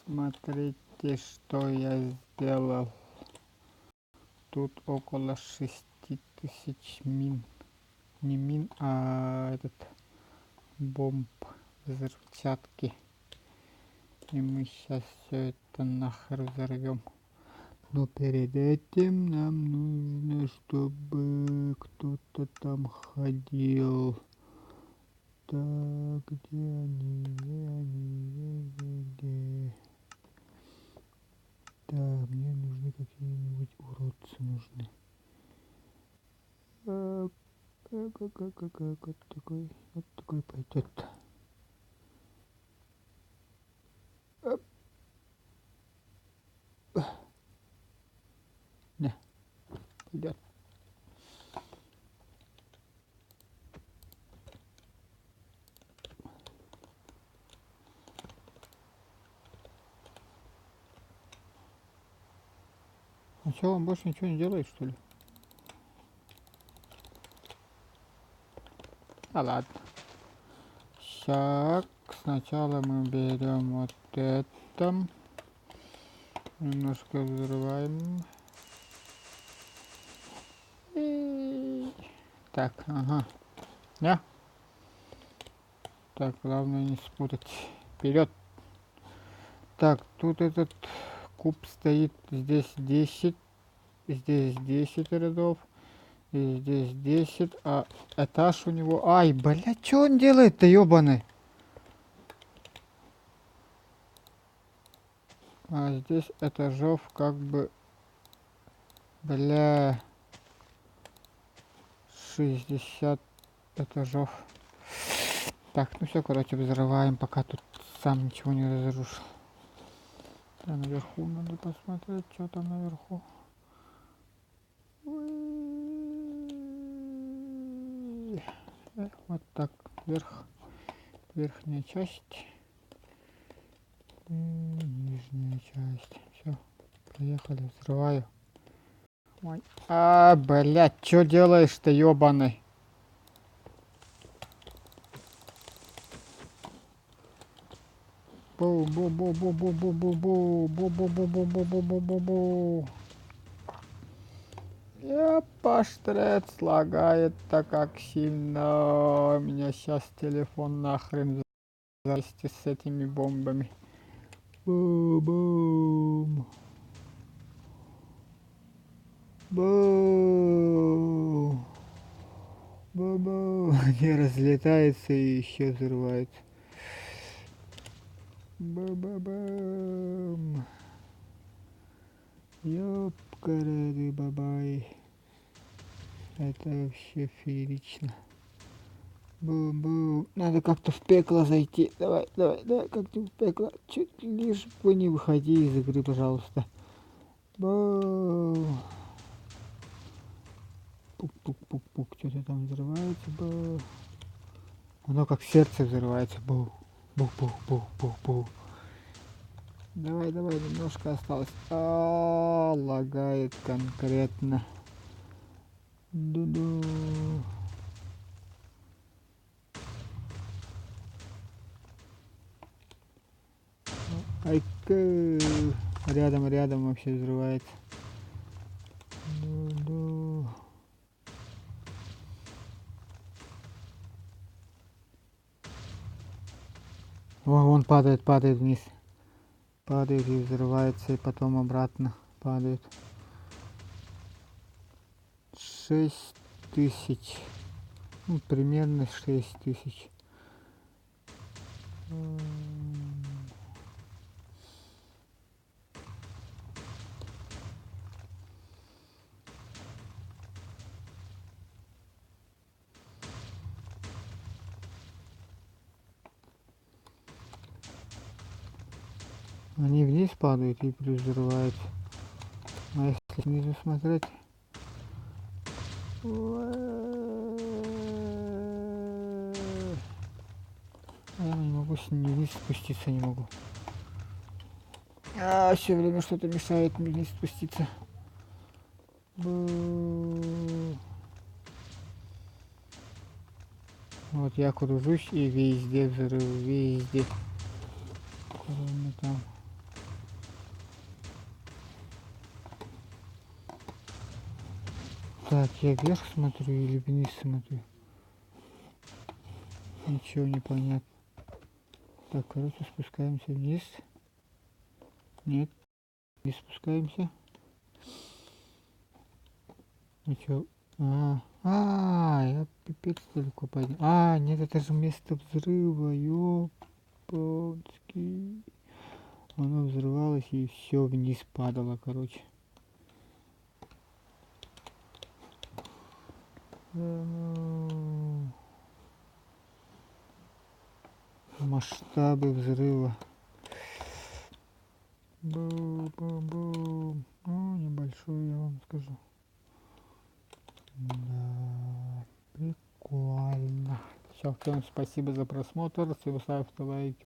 Смотрите, что я сделал. Тут около 6000 мин. Не мин, а бомб, взрывчатки. И мы сейчас все это нахер взорвем. Но перед этим нам нужно, чтобы кто-то там ходил. Так, где они? Где? Да, мне нужны какие-нибудь уродцы нужны. Вот такой пойдет. Не, пойдет. А что, он больше ничего не делает, что ли? А ладно. Так, сначала мы берем вот это. Немножко взрываем. Так, ага. Не? Так, главное не спутать. Вперед. Так, тут этот куб стоит. Здесь 10. Здесь 10 рядов. И здесь 10. А этаж у него... Ай, блядь, что он делает-то, ёбаный? А здесь этажов как бы... Бля... 60 этажов. Так, ну все, короче, взрываем, пока тут сам ничего не разрушил. Да, наверху надо посмотреть, что там наверху. Вот так, верхняя часть. И нижняя часть. Все, поехали, взрываю. Ой. А, блядь, что делаешь-то, ёбаный? Бу-бу-бу-бу-бу-бу-бу-бу-бу-бу-бу-бу-бу-бу-бу. Паштрец лагает так как сильно. У меня сейчас телефон нахрен вместе с этими бомбами. Бу-бум. Бу. Бу-бу. Не разлетается и еще взрывается. Ба-ба-бам. Ёпкарады бабай. Это вообще феерично. Бу-бу. Надо как-то в пекло зайти. Давай, как-то в пекло. Чуть лишь бы не выходи из игры, пожалуйста. Бу. Пук-пук-пук-пук. Что-то там взрывается. Бу. Оно как сердце взрывается. Бу. Бу-бу-бу-бу-бу. Давай, немножко осталось. Лагает конкретно. Ду-ду. Ай-ка. Рядом вообще взрывается. Ду-ду. Он падает вниз. Падает и взрывается, и потом обратно падает. 6000. Ну, примерно 6000. Они вниз падают и плюс взрываются. А если снизу смотреть... Я не могу вниз спуститься, не могу. Все время что-то мешает мне вниз спуститься. Вот я кружусь и везде взрыв, везде. Кроме там. Так, я вверх смотрю или вниз смотрю? Ничего не понятно. Так, короче, спускаемся вниз. Нет, не спускаемся. Ничего. Я пипец далеко пойду. Нет, это же место взрыва, ёпанский. Оно взрывалось и все вниз падало, короче. Масштабы взрыва. Бум-бум-бум. Небольшой, я вам скажу. Да, прикольно. Все, всем спасибо за просмотр. Ставьте лайки.